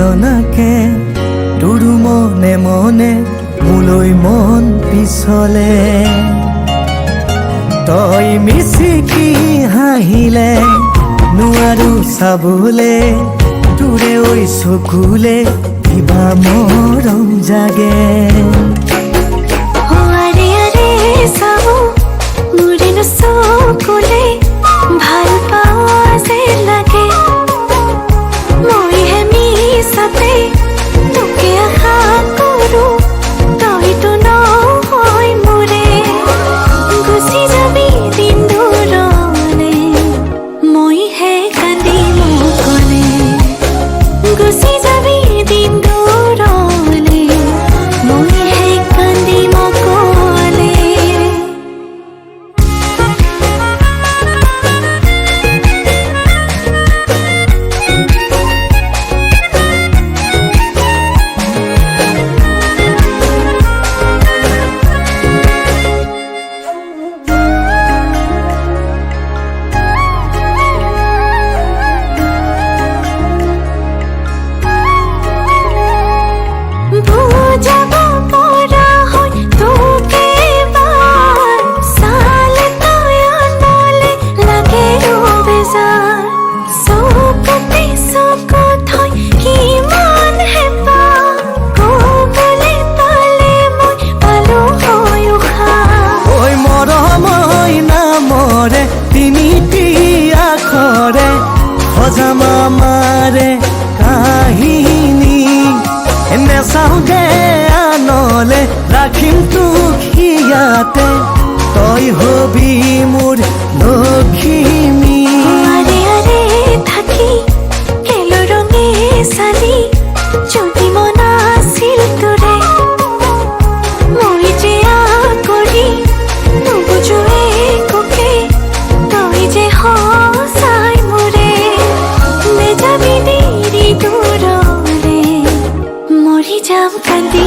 বেদনাকে তোৰ মনে মনে মোলৈ মন পিছলে তই মিচিকি হাঁহিলে নোৱাৰো চাবলে তোৰে ঐ চকুলে কিবা মৰম জাগে চকুলে ভাল পাৱা যে লাগে মই হে মিছাতে তোকে আশা কৰো তইতো নহয় মোৰে গুচি যাবি দিন দূৰলে মই হে কান্দিম অকলে গুচি যাবি দিন দূৰলে মই হে কান্দিম অকলে আমাৰে কাহিনী নেচাও দে আনলে ৰাখিম তোক ইয়াতে তই হবি মোৰ লখিমী থাকি খেলো ৰঙে চালি যদি মন আছিল তোৰে মই যে কৰি নুবুজোৱে কোকে তই যে সঁচাই মোৰে নেযাবি দেৰি দূৰলে মৰি যাম কান্দি